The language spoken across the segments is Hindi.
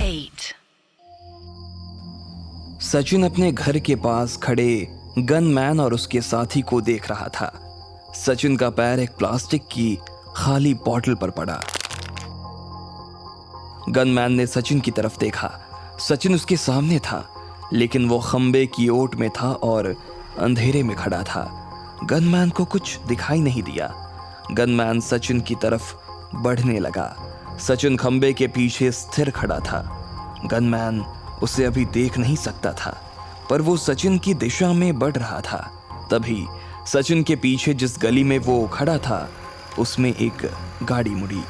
8. सचिन अपने घर के पास खड़े गनमैन और उसके साथी को देख रहा था। सचिन का पैर एक प्लास्टिक की खाली बॉटल पर पड़ा। गनमैन ने सचिन की तरफ देखा। सचिन उसके सामने था, लेकिन वो खंबे की ओट में था और अंधेरे में खड़ा था। गनमैन को कुछ दिखाई नहीं दिया। गनमैन सचिन की तरफ बढ़ने लगा। सचिन खंबे के पीछे स्थिर खड़ा था। गनमैन उसे अभी देख नहीं सकता था, पर वो सचिन की दिशा में बढ़ रहा था। तभी सचिन के पीछे जिस गली में वो खड़ा था, उसमें एक गाड़ी मुड़ी।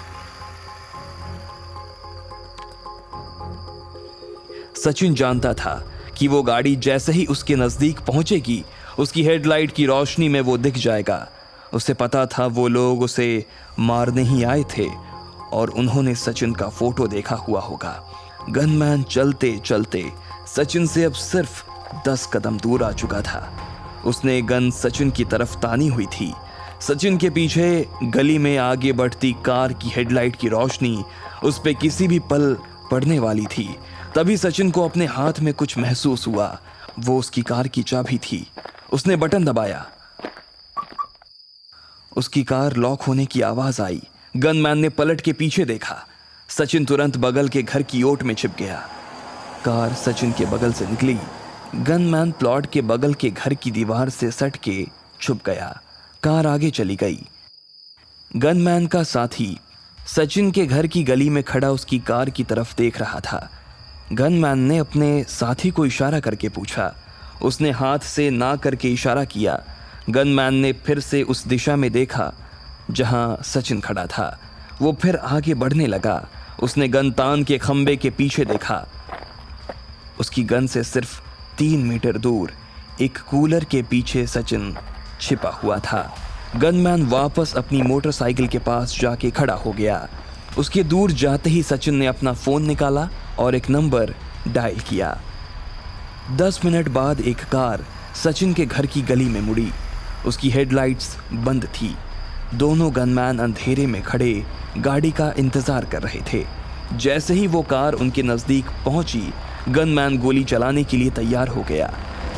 सचिन जानता था कि वो गाड़ी जैसे ही उसके नजदीक पहुंचेगी, उसकी हेडलाइट की रोशनी में वो दिख जाएगा। उसे पता था वो लोग उसे मारने ही आए थे और उन्होंने सचिन का फोटो देखा हुआ होगा। गनमैन चलते चलते सचिन से अब सिर्फ 10 कदम दूर आ चुका था। उसने गन सचिन की तरफ तानी हुई थी। सचिन के पीछे गली में आगे बढ़ती कार की हेडलाइट की रोशनी उस पे किसी भी पल पड़ने वाली थी। तभी सचिन को अपने हाथ में कुछ महसूस हुआ। वो उसकी कार की चाबी थी। उसने बटन दबाया। उसकी कार लॉक होने की आवाज आई। गनमैन ने पलट के पीछे देखा। सचिन तुरंत बगल के घर की ओट में छिप गया। कार सचिन के बगल से निकली। गनमैन प्लॉट के बगल के घर की दीवार से सट के छुप गया। कार आगे चली गई। गनमैन का साथी सचिन के घर की गली में खड़ा उसकी कार की तरफ देख रहा था। गनमैन ने अपने साथी को इशारा करके पूछा। उसने हाथ से ना करके इशारा किया। गनमैन ने फिर से उस दिशा में देखा जहां सचिन खड़ा था। वो फिर आगे बढ़ने लगा। उसने गन तान के खंबे के पीछे देखा। उसकी गन से सिर्फ 3 मीटर दूर एक कूलर के पीछे सचिन छिपा हुआ था। गनमैन वापस अपनी मोटरसाइकिल के पास जाके खड़ा हो गया। उसके दूर जाते ही सचिन ने अपना फोन निकाला और एक नंबर डायल किया। 10 मिनट बाद एक कार सचिन के घर की गली में मुड़ी। उसकी हेडलाइट्स बंद थी। दोनों गनमैन अंधेरे में खड़े गाड़ी का इंतजार कर रहे थे। जैसे ही वो कार उनके नजदीक पहुंची, गनमैन गोली चलाने के लिए तैयार हो गया।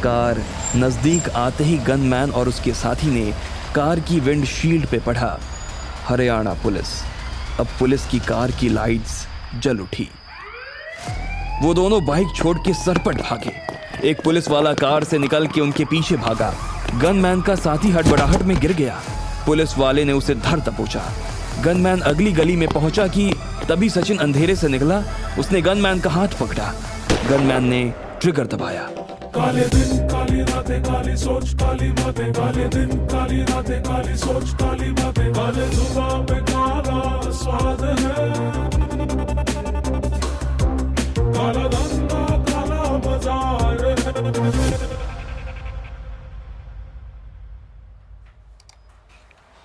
कार नजदीक आते ही गनमैन और उसके साथी ने कार की विंडशील्ड पे पढ़ा, हरियाणा पुलिस। अब पुलिस की कार की लाइट्स जल उठी। वो दोनों बाइक छोड़ के सरपट भागे। एक पुलिस वाला कार से निकल के उनके पीछे भागा। गनमैन का साथी हड़बड़ाहट में गिर गया। पुलिस वाले ने उसे धर दबोचा। गनमैन अगली गली में पहुंचा कि तभी सचिन अंधेरे से निकला। उसने गनमैन का हाथ पकड़ा। गनमैन ने ट्रिगर दबाया। काले दिन काली रातें काली सोच काली बातें, काले दिन काली रातें काली सोच काली बातें, काले जुबां पे काला स्वाद है, काला धंधा काला बाजार है।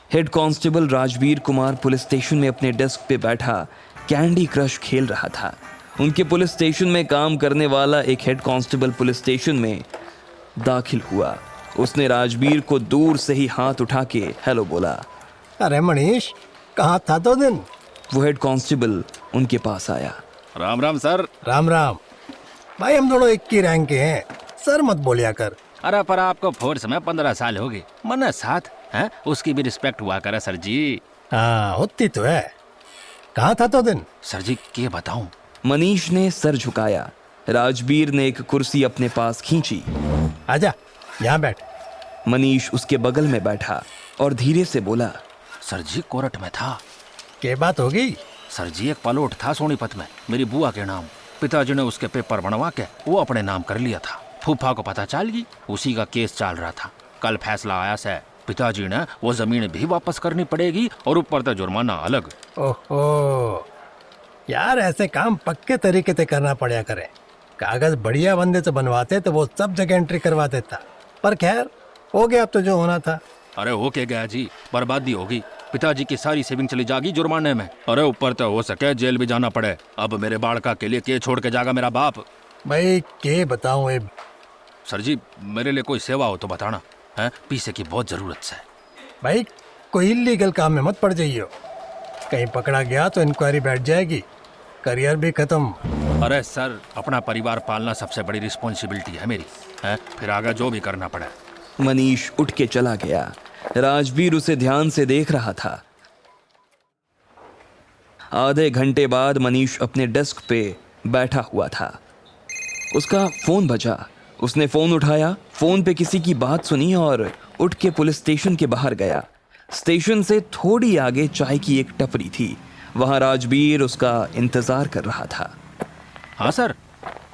Head constable Rajveer Kumar police station में अपने डेस्क पे बैठा कैंडी क्रश खेल रहा था। उनके पुलिस स्टेशन में काम करने वाला एक हेड कांस्टेबल पुलिस स्टेशन में दाखिल हुआ। उसने राजवीर को दूर से ही हाथ उठा के हेलो बोला। अरे मनीष, कहाँ था 2 दिन? वो हेड कांस्टेबल उनके पास आया। राम राम सर। राम राम भाई, हम दोनों एक ही रैंक के हैं, सर मत बोलिया कर। अरे पर आपको फोर्स में 15 साल हो गए, मन साथ है उसकी भी रिस्पेक्ट हुआ करे सर जी। हाँ होती तो है। कहाँ था 2 दिन? सर जी क्या बताऊं। मनीष ने सर झुकाया। राजवीर ने एक कुर्सी अपने पास खींची। आजा यहाँ बैठ। मनीष उसके बगल में बैठा और धीरे से बोला, सर जी कोर्ट में था। क्या बात होगी? सर जी एक पलोट था सोनीपत में, मेरी बुआ के नाम। पिताजी ने उसके पेपर बनवा के वो अपने नाम कर लिया था। फूफा को पता चल गई, उसी का केस चल रहा था। कल फैसला आया से पिताजी ने वो जमीन भी वापस करनी पड़ेगी और ऊपर से जुर्माना अलग। ओहो यार, ऐसे काम पक्के तरीके से करना पड़ा करे। कागज बढ़िया बंदे से बनवाते तो वो सब जगह एंट्री करवा देता। पर खैर हो गया, अब तो जो होना था। अरे हो के गया जी, बर्बादी होगी। पिताजी की सारी सेविंग चली जाएगी जुर्माने में। अरे ऊपर तो हो सके जेल भी जाना पड़े। अब मेरे बाड़का के लिए के छोड़ के जाएगा मेरा बाप। भाई के बताऊं? सर जी मेरे लिए कोई सेवा हो तो बताना है, पैसे की बहुत जरूरत है। भाई कोई इलीगल काम में मत पड़ जाइयो। कहीं पकड़ा गया तो इंक्वायरी बैठ जाएगी। करियर भी खत्म। अरे सर, अपना परिवार पालना सबसे बड़ी रिस्पॉन्सिबिलिटी है मेरी, है? फिर आगे जो भी करना पड़े। मनीष उठ के चला गया। राजवीर उसे ध्यान से देख रहा था। आधे घंटे बाद मनीष अपने डेस्क पे बैठा हुआ था। उसका फोन बजा। उसने फोन उठाया, फोन पे किसी की बात सुनी और उठ के पुलिस स्टेशन के बाहर गया। स्टेशन से थोड़ी आगे चाय की एक टपरी थी, वहां राजवीर उसका इंतजार कर रहा था। हाँ सर।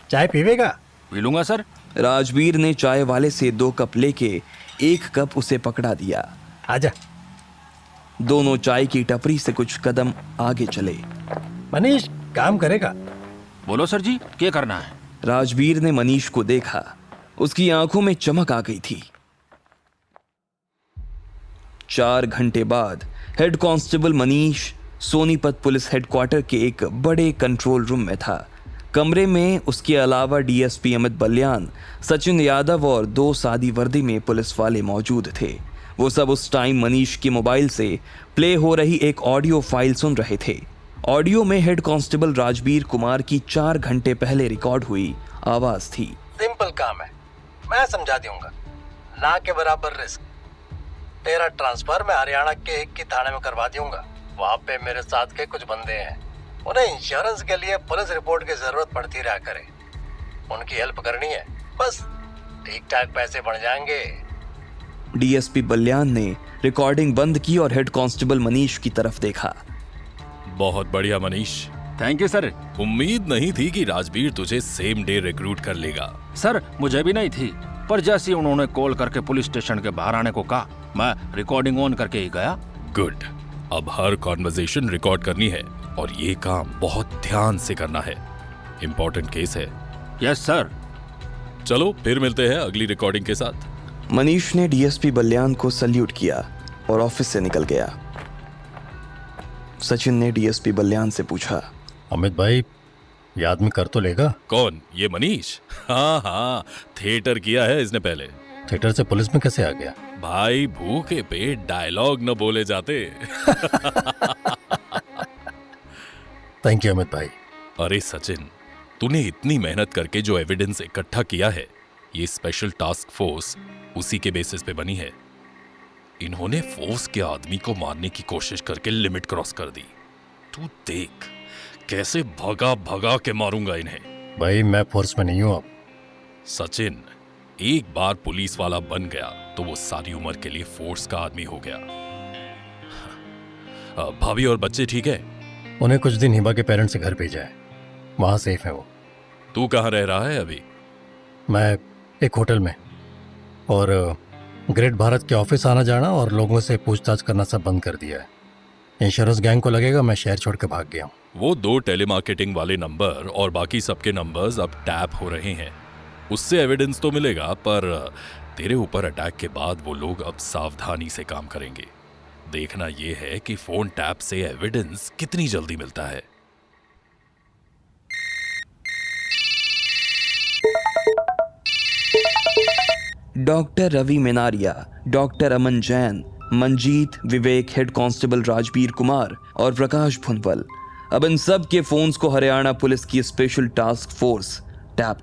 चाय पीवेगा? पी लूंगा सर। राजवीर ने चाय वाले से 2 कप लेके 1 कप उसे पकड़ा दिया। आजा। दोनों चाय की टपरी से कुछ कदम आगे चले। मनीष काम करेगा? बोलो सर जी, क्या करना है? राजवीर ने मनीष को देखा। उसकी आंखों में चमक आ गई थी। 4 घंटे बाद head constable Manish Sonipat police headquarter के एक बड़े कंट्रोल रूम में था। कमरे में उसके अलावा डीएसपी अमित बल्यान, सचिन यादव और 2 सादी वर्दी में पुलिस वाले मौजूद थे। वो सब उस टाइम मनीष के मोबाइल से प्ले हो रही एक ऑडियो फाइल सुन रहे थे। ऑडियो में हेड कांस्टेबल राजवीर कुमार की 4 घंटे पहले रिकॉर्ड हुई आवाज थी। सिंपल काम है, मैं समझा दूंगा। ना के बराबर रिस्क। तेरा ट्रांसफर मैं हरियाणा के एक की थाने में करवा दूंगा। वहाँ पे मेरे साथ के कुछ बंदे हैं, उन्हें इंश्योरेंस के लिए पुलिस रिपोर्ट की जरूरत पड़ती रहा करे। उनकी हेल्प करनी है, बस ठीक ठाक पैसे बढ़ जाएंगे। डीएसपी बल्यान ने रिकॉर्डिंग बंद की और हेड कांस्टेबल मनीष की तरफ देखा। बहुत बढ़िया मनीष। Thank you sir. उम्मीद नहीं थी कि राजवीर तुझे सेम डे रिक्रूट कर लेगा। सर मुझे भी नहीं थी, पर जैसे ही उन्होंने कॉल करके पुलिस स्टेशन के बाहर आने को कहा, मैं रिकॉर्डिंग ऑन करके ही गया। गुड। अब हर कॉन्वर्सेशन रिकॉर्ड करनी है और ये काम बहुत ध्यान से करना है। इंपॉर्टेंट केस है। Yes sir. चलो फिर मिलते हैं अगली रिकॉर्डिंग के साथ। मनीष ने डीएसपी बल्यान को सल्यूट किया और ऑफिस से निकल गया। सचिन ने डीएसपी बल्यान से पूछा, अमित भाई, ये आदमी कर तो लेगा? कौन? ये मनीष? हाँ, थिएटर किया है इसने पहले। थिएटर से पुलिस में कैसे आ गया? भाई भूखे पेट डायलॉग न बोले जाते। थैंक यू अमित भाई। अरे सचिन, तूने इतनी मेहनत करके जो एविडेंस इकट्ठा किया है, ये स्पेशल टास्क फोर्स उसी के बेसिस पे बनी है। इन्होंने फोर्स के आदमी को मारने की कोशिश करके लिमिट क्रॉस कर दी। तू देख कैसे भगा भगा के मारूंगा इन्हें। भाई मैं फोर्स में नहीं हूं अब। सचिन, एक बार पुलिस वाला बन गया तो वो सारी उम्र के लिए फोर्स का आदमी हो गया। भाभी और बच्चे ठीक है? उन्हें कुछ दिन हिबा के पेरेंट्स से घर भेजा है, वहां सेफ है वो। तू कहाँ रह रहा है अभी? मैं एक होटल में, और ग्रेट भारत के ऑफिस आना जाना और लोगों से पूछताछ करना सब बंद कर दिया है। इंश्योरेंस गैंग को लगेगा मैं शहर छोड़ के भाग गया हूँ। वो 2 टेलीमार्केटिंग वाले नंबर और बाकी सबके नंबर्स अब टैप हो रहे हैं। उससे एविडेंस तो मिलेगा, पर तेरे ऊपर अटैक के बाद वो लोग अब सावधानी से काम करेंगे। देखना ये है कि फोन टैप से एविडेंस कितनी जल्दी मिलता है। डॉक्टर रवि मेनारिया, डॉक्टर अमन जैन, मंजीत, विवेक, हेड कांस्टेबल राजवीर कुमार और प्रकाश भुनवल, अब इन सब के फोन्स को हरियाणा पुलिस की स्पेशल टास्क फोर्स टैप